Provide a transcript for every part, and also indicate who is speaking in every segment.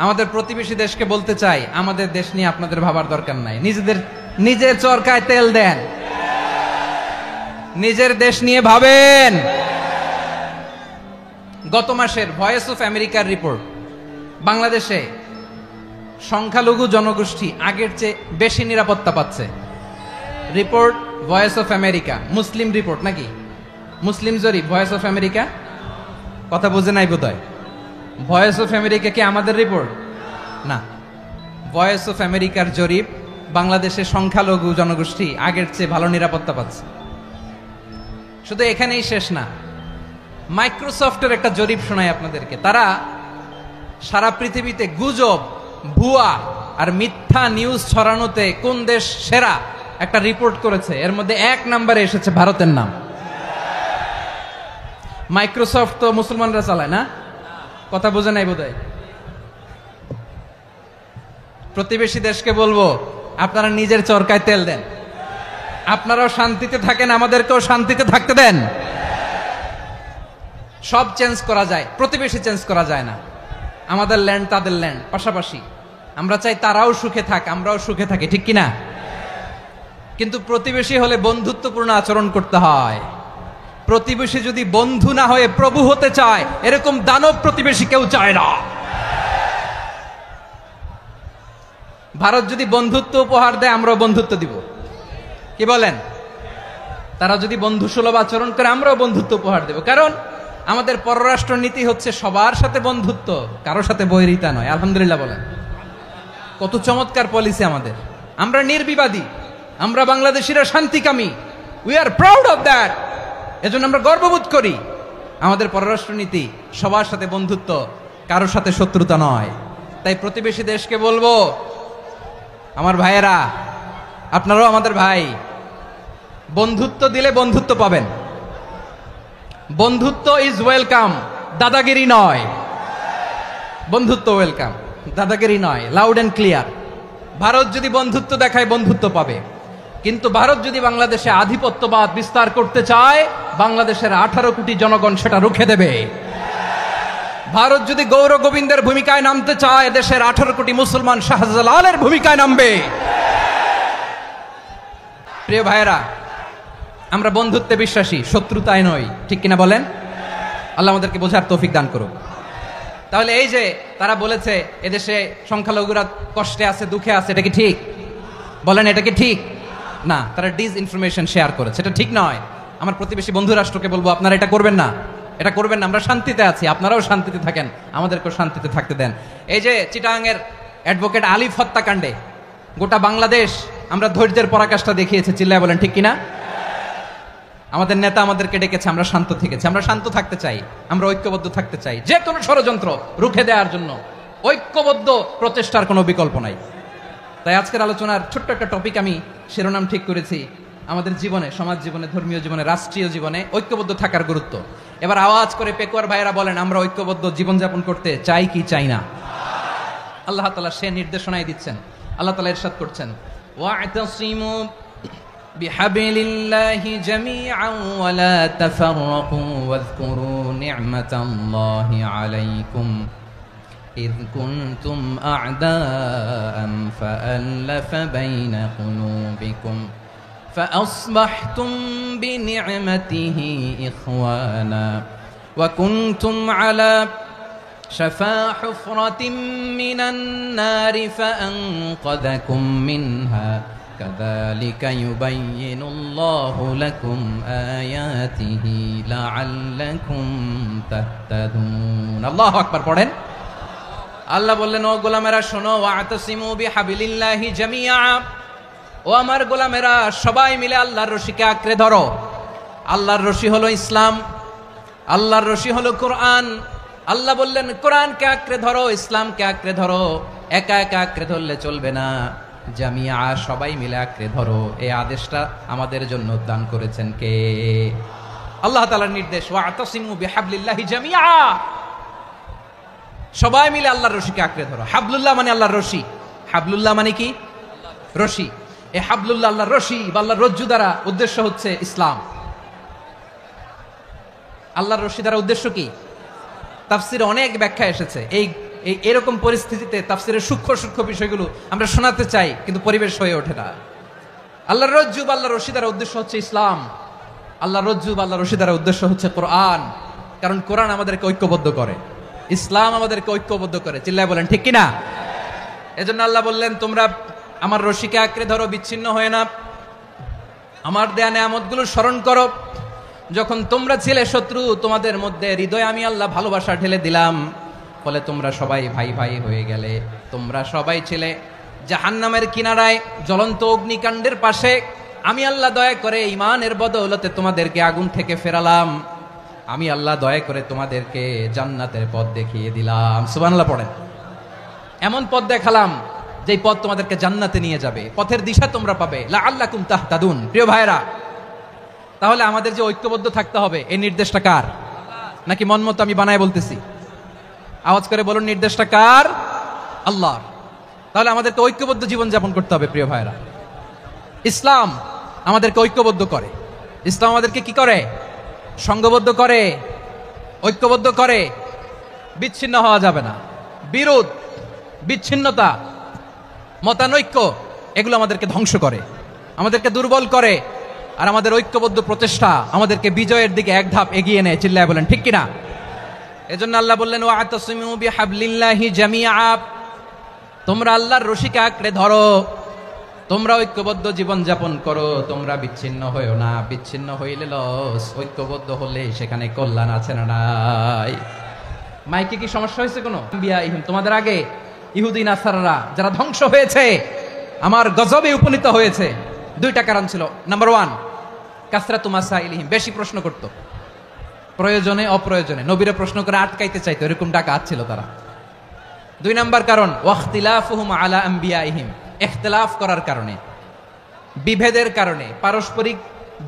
Speaker 1: আমাদের প্রতিবেশী দেশকে বলতে চাই, আমাদের দেশ নিয়ে আপনাদের ভাবার দরকার নাই। নিজের চরকায় তেল দেন, নিজের দেশ নিয়ে ভাবেন। গত মাসের ভয়েস অফ আমেরিকার রিপোর্ট, বাংলাদেশে সংখ্যালঘু জনগোষ্ঠী আগের চেয়ে বেশি নিরাপত্তা পাচ্ছে। Report voice of America, Muslim report নাকি? মুসলিম জরিপ, ভয়েস অফ আমেরিকা। কথা বুঝে নাই বোধহয়। ভয়েস অফ আমেরিকা কি আমাদের রিপোর্ট? না, ভয়েস অফ আমেরিকার জরিপ, বাংলাদেশের সংখ্যালঘু জনগোষ্ঠী আগের চেয়ে ভালো নিরাপত্তা পাচ্ছে। শুধু এখানেই শেষ না, মাইক্রোসফটের একটা জরিপ শোনায় আপনাদেরকে। তারা সারা পৃথিবীতে গুজব, ভুয়া আর মিথ্যা নিউজ ছড়ানোতে কোন দেশ সেরা একটা রিপোর্ট করেছে। এর মধ্যে 1 নম্বরে এসেছে ভারতের নাম। মাইক্রোসফট তো মুসলমানরা চালায় না? কথা বোঝে নাই বোধহয়। প্রতিবেশী দেশকে বলবো, আপনারা নিজের চরকায় তেল দেন, আপনারাও শান্তিতে থাকেন, আমাদেরকেও শান্তিতে থাকতে দেন। সব চেঞ্জ করা যায়, প্রতিবেশী চেঞ্জ করা যায় না। আমাদের ল্যান্ড তাদের ল্যান্ড, পাশাপাশি। আমরা চাই তারাও সুখে থাক, আমরাও সুখে থাকি, ঠিক কিনা? কিন্তু প্রতিবেশী হলে বন্ধুত্বপূর্ণ আচরণ করতে হয়। প্রতিবেশী যদি বন্ধু না হয়ে প্রভু হতে চায়, এরকম দানব প্রতিবেশী কেউ চায় না। ভারত যদি বন্ধুত্ব উপহার দেয়, আমরাও বন্ধুত্ব দিব। কি বলেন? তারা যদি বন্ধুসুলভ আচরণ করে, আমরাও বন্ধুত্ব উপহার দেব। কারণ আমাদের পররাষ্ট্র নীতি হচ্ছে সবার সাথে বন্ধুত্ব, কারোর সাথে বৈরিতা নয়। আলহামদুলিল্লাহ বলেন, কত চমৎকার পলিসি আমাদের। আমরা নির্বিবাদী, আমরা বাংলাদেশিরা শান্তিকামী। We are proud of that. এজন্য আমরা গর্ববোধ করি। আমাদের পররাষ্ট্র নীতি সবার সাথে বন্ধুত্ব, কারোর সাথে শত্রুতা নয়। তাই প্রতিবেশী দেশকে বলবো, আমার ভাইয়েরা, আপনারাও আমাদের ভাই। বন্ধুত্ব দিলে বন্ধুত্ব পাবেন। বন্ধুত্ব ইজ ওয়েলকাম, দাদাগিরি নয়। বন্ধুত্ব ওয়েলকাম, দাদাগিরি নয়। Loud and clear. ভারত যদি বন্ধুত্ব দেখায়, বন্ধুত্ব পাবে। কিন্তু ভারত যদি বাংলাদেশে আধিপত্যবাদ বিস্তার করতে চায়, বাংলাদেশের 18 কোটি জনগণ সেটা রুখে দেবে। ভারত যদি গৌর গোবিন্দের ভূমিকায় নামতে চায়, দেশের 18 কোটি মুসলমান শাহজালালের ভূমিকায় নামবে। প্রিয় ভাইয়েরা, আমরা বন্ধুত্বে বিশ্বাসী, শত্রুতায় নই, ঠিক কিনা বলেন? আল্লাহ আমাদেরকে বোঝার তৌফিক দান করুক। তাহলে এই যে তারা বলেছে এদেশে সংখ্যালঘুরা কষ্টে আছে, দুঃখে আছে, এটা কি ঠিক? বলেন, এটা কি ঠিক? না, তারা ডিসইনফরমেশন শেয়ার করেছে, এটা ঠিক নয়। আমার প্রতিবেশী বন্ধু রাষ্ট্রকে বলবো, আপনারা এটা করবেন না, এটা করবেন না। আমরা শান্তিতে আছি, আপনারাও শান্তিতে থাকেন, আমাদেরকেও শান্তিতে থাকতে দেন। এই যে চিটাগাংয়ের অ্যাডভোকেট আলিফ হত্যাকাণ্ডে গোটা বাংলাদেশ আমরা ধৈর্যের পরাকাষ্ঠা দেখিয়েছে, চিল্লায় বলেন ঠিক কিনা? আমাদের নেতা আমাদেরকে ডেকেছে, আমরা শান্ত থেকেছি। আমরা শান্ত থাকতে চাই, আমরা ঐক্যবদ্ধ থাকতে চাই। যে কোনো ষড়যন্ত্র রুখে দেওয়ার জন্য ঐক্যবদ্ধ প্রচেষ্টার কোনো বিকল্প নাই। তাই আজকের আলোচনার ছোট্ট একটা টপিক আমি শিরোনাম ঠিক করেছি, আমাদের জীবনে, সমাজ জীবনে, ধর্মীয় জীবনে, রাষ্ট্রীয় জীবনে ঐক্যবদ্ধ থাকার গুরুত্ব। এবার আওয়াজ করে পেকুয়ার ভাইয়েরা বলেন, আমরা ঐক্যবদ্ধ জীবনযাপন করতে চাই কি চাই না? আল্লাহ তাআলা সে নির্দেশনাই দিচ্ছেন। আল্লাহ তাআলা ইরশাদ করছেন, ওয়া'তাসিমু বিহাবিলিল্লাহি জামিআন ওয়া লা তাফাররাকু ওয়াযকুরু নি'মাতাল্লাহি আলাইকুম إذ كنتم أعداء فألف بين قلوبكم فأصبحتم بنعمته إخوانا وكنتم على شفا حفرة من النار فأنقذكم منها كذلك يبين الله لكم آياته لعلكم تهتدون الله أكبر পড়েন। আল্লাহ বললেন, ও গোলামেরা শোনো, ওয়া'তাসিমু বিহাবিলিল্লাহি জামিআ, ও আমার গোলামেরা সবাই মিলে আল্লাহর রশিকে আঁকড়ে ধরো। আল্লাহর রশি হলো ইসলাম, আল্লাহর রশি হলো কোরআন। আল্লাহ বললেন, কোরআনকে আঁকড়ে ধরো, ইসলামকে আঁকড়ে ধরো। একা একা আঁকড়ে ধরলে চলবে না, জামিআ, সবাই মিলে আঁকড়ে ধরো। এই আদেশটা আমাদের জন্য দান করেছেন কে? আল্লাহ তাআলার নির্দেশ, ওয়া'তাসিমু বিহাবলিল্লাহি জামিআ, সবাই মিলে আল্লাহর রশিকে আঁকড়ে ধরো। হাবলুল্লাহ মানে আল্লাহর রশি। হাবলুল্লাহ মানে কি? রশি। এই হাবলুল্লাহ আল্লাহর রশি বা আল্লাহর রজ্জু দ্বারা উদ্দেশ্য হচ্ছে ইসলাম। আল্লাহর রশি দ্বারা উদ্দেশ্য কি? তাফসিরে অনেক ব্যাখ্যা এসেছে। এরকম পরিস্থিতিতে তাফসিরের সূক্ষ্ম সূক্ষ্ম বিষয়গুলো আমরা শোনাতে চাই, কিন্তু পরিবেশ হয়ে ওঠে না। আল্লাহর রজ্জুব, আল্লাহর রশি দ্বারা উদ্দেশ্য হচ্ছে ইসলাম। আল্লাহর রজ্জুব, আল্লাহর রশি দ্বারা উদ্দেশ্য হচ্ছে কোরআন। কারণ কোরআন আমাদেরকে ঐক্যবদ্ধ করে, ইসলাম আমাদেরকে ঐক্যবদ্ধ করে। চিল্লায় বলেন ঠিক কিনা? এজন্য আল্লাহ বললেন, তোমরা আমার রশিকে আঁকড়ে ধরো, বিচ্ছিন্ন হয়ে না। আমার দেয়া নেয়ামতগুলো স্মরণ করো। যখন তোমরা ছিলে শত্রু, তোমাদের মধ্যে হৃদয়ে আমি আল্লাহ ভালোবাসা ঢেলে দিলাম, ফলে তোমরা সবাই ভাই ভাই হয়ে গেলে। তোমরা সবাই ছিলে জাহান্নামের কিনারায়, জ্বলন্ত অগ্নিকাণ্ডের পাশে। আমি আল্লাহ দয়া করে ঈমানের বদৌলতে তোমাদেরকে আগুন থেকে ফেরালাম। আমি আল্লাহ দয়া করে তোমাদেরকে জান্নাতের পথ দেখিয়ে দিলাম। সুবহানাল্লাহ পড়েন। এমন পথ দেখালাম যেই পথ তোমাদেরকে জান্নাতে নিয়ে যাবে, পথের দিশা তোমরা পাবে। লাআল্লাকুম তাহতাদুন। প্রিয় ভাইরা, তাহলে আমাদের যে ঐক্যবদ্ধ থাকতে হবে, এই নির্দেশটা কার? নাকি মন মতো আমি বানায় বলতেছি? আওয়াজ করে বলুন, নির্দেশটা কার? আল্লাহর। তাহলে আমাদেরকে ঐক্যবদ্ধ জীবন যাপন করতে হবে। প্রিয় ভাইরা, ইসলাম আমাদেরকে ঐক্যবদ্ধ করে। ইসলাম আমাদেরকে কি করে? সংঘবদ্ধ করে, ঐক্যবদ্ধ করে। বিচ্ছিন্ন হওয়া যাবে না। বিরোধ, বিচ্ছিন্নতা, মতানৈক্য, এগুলো আমাদেরকে ধ্বংস করে, আমাদেরকে দুর্বল করে। আর আমাদের ঐক্যবদ্ধ প্রচেষ্টা আমাদেরকে বিজয়ের দিকে এক ধাপ এগিয়ে নেয়। চিল্লায় বলেন ঠিক কিনা? এজন্য আল্লাহ বললেন, ওয়া'তাসিমু বিহাবলিল্লাহি জামিআ। তোমরা আল্লাহর রশিকে আঁকড়ে ধরো, তোমরা ঐক্যবদ্ধ জীবন যাপন করো, তোমরা বিচ্ছিন্ন হইও না। বিচ্ছিন্ন হইলে লস, ঐক্যবদ্ধ হলে সেখানে কল্যাণ আছে না নাই? মাইকে কি সমস্যা হয়েছে কোনো? তোমাদের আগে ইহুদি নাসারারা যারা ধ্বংস হয়েছে, আমার গজবে উপনীত হয়েছে, দুইটা কারণ ছিল। নাম্বার 1, কাসরাতু মাসাইলিহিম, বেশি প্রশ্ন করত, প্রয়োজনে অপ্রয়োজনে নবীরে প্রশ্ন করে আটকাইতে চাইতো, এরকম ডাকাত ছিল তারা। 2 নাম্বার কারণ, ওয়াখতিলাফুহুম আলা আম্বিয়াইহিম, ইখতিলাফ করার কারণে, বিভেদের কারণে, পারস্পরিক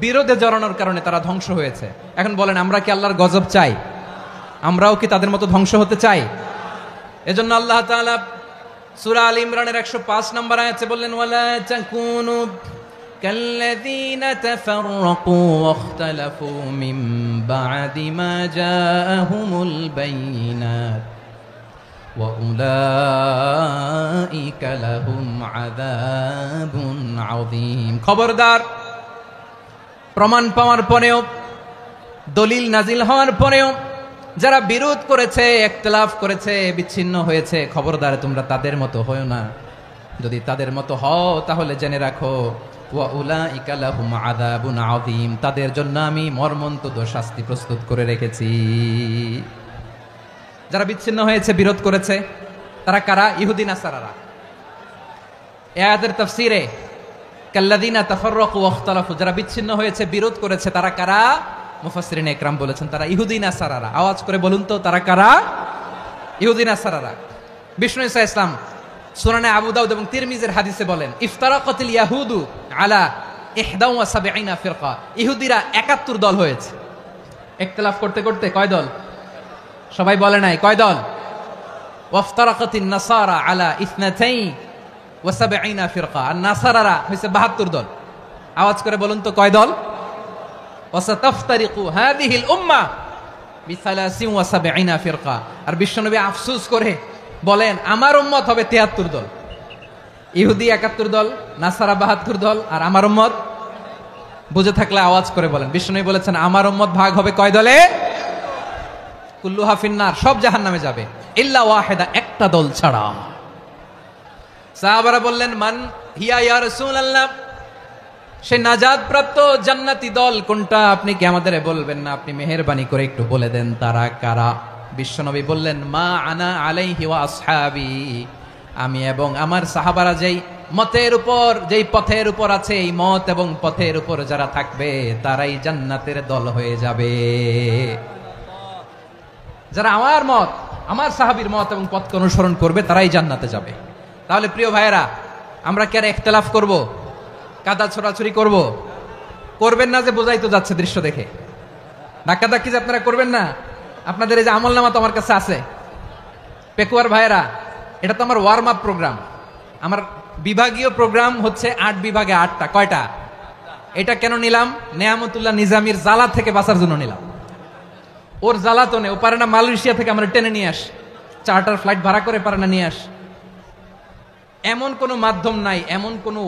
Speaker 1: বিরোধে জড়ানোর কারণে তারা ধ্বংস হয়েছে। এখন বলেন, আমরা কি আল্লাহর গজব চাই? আমরাও কি তাদের মতো ধ্বংস হতে চাই? এজন্য আল্লাহ তাআলা সূরা আল ইমরানের 105 নম্বর আয়াতে বললেন, ওয়ালা তাকুনু কাল্লাযীনা তাফাররাকু ওয়াখতালাফু মিন বা'দি মা জাআহুমুল বাইয়িনাত ওয়া উলাইকা লাহুম আযাবুন আযীম। খবরদার, প্রমাণ পাওয়ার পরেও, দলিল নাজিল হওয়ার পরেও যারা বিরোধ করেছে, ইখতিলাফ করেছে, বিচ্ছিন্ন হয়েছে, খবরদার তোমরা তাদের মতো হয়ো না। যদি তাদের মতো হও তাহলে জেনে রাখো, ওয়া উলাইকা লাহুম আযাবুন আযীম, তাদের জন্য আমি মর্মন্তুদ শাস্তি প্রস্তুত করে রেখেছি। যারা বিচ্ছিন্ন হয়েছে, বিরোধ করেছে, তারা কারা? ইহুদি নাসারারা। এই আয়াতের তাফসীরে কাল্লাযীনা তাফাররাকু ওয়াখতালাফু, যারা বিচ্ছিন্ন হয়েছে, বিরোধ করেছে, তারা কারা? মুফাসসিরিন ইকরাম বলেছেন তারা ইহুদি নাসারারা। আওয়াজ করে বলুন তো, তারা কারা? ইহুদি নাসারারা। বিষ্ণু ঈসা ইসলাম সুনানে আবু দাউদ এবং তিরমিজির হাদিসে বলেন, ইফতারাকাতিল ইয়াহুদু আলা 71 ফিরকা, ইহুদিরা 71 দল হয়েছে। ইখতিলাফ করতে করতে কয় দল? সবাই বলে নাই, কয় দল? ওয়াফতারাকাতিন নাসারা আলা 72 ফিরকা, আর নাসারারা হয়েছে 72 দল। আওয়াজ করে বলুন তো, কয় দল? ওয়াসাতাফতারিকু হাযিহিল উম্মাহ বি73 ফিরকা। আর বিশ্বনবী আফসোস করে বলেন, আমার উম্মত হবে 73 দল। ইহুদি 71 দল, নাসারা 72 দল, আর আমার উম্মত, বুঝে থাকলে আওয়াজ করে বলেন। বিশ্বনবী বলেছেন, আমার উম্মত ভাগ হবে কয় দলে? কুল্লুহা ফিন্নার, সব জাহান্নামে যাবে, ইল্লা ওয়াহিদা, একটা দল ছাড়া। সাহাবারা বললেন, মান হিয়া ইয়া রাসূলুল্লাহ, সে নাজাত প্রাপ্ত জান্নাতি দল কোনটা? আপনি কি আমাদের বলবেন না? আপনি মেহেরবানি করে একটু বলে দেন তারা কারা। বিশ্বনবী বললেন, মা আনা আলাইহি ওয়া আসহাবি, আমি এবং আমার সাহাবারা যেই মতের উপর, যেই পথের উপর আছে, এই মত এবং পথের উপর যারা থাকবে তারাই জান্নাতের দল হয়ে যাবে। যারা আমার মত, আমার সাহাবীর মত এবং পথকে অনুসরণ করবে তারাই জান্নাতে যাবে। তাহলে প্রিয় ভাইয়েরা, আমরা কি আর ইখতিলাফ করব? কাদা ছোড়াছুরি করব? করবেন না যে বোঝাই তো যাচ্ছে দৃশ্য দেখে। ধাক্কাধাক্কি যে আপনারা করবেন না। আপনাদের এই যে আমলনামা তো আমার কাছে আছে। পেকুয়ার ভাইয়েরা, এটা তো আমার ওয়ার্ম আপ প্রোগ্রাম। আমার বিভাগীয় প্রোগ্রাম হচ্ছে 8 বিভাগে 8টা। কয়টা? এটা কেন নিলাম? নেয়ামতুল্লাহ নিজামীর জ্বালা থেকে বাঁচার জন্য নিলাম। ওর জ্বালাতনে ও পারে না মালয়েশিয়া থেকে আমরা টেনে নিয়ে আসি। চার্টার ফ্লাইট ভাড়া করে পারে না নিয়ে আস। এমন কোনো মাধ্যম নাই, এমন কোনো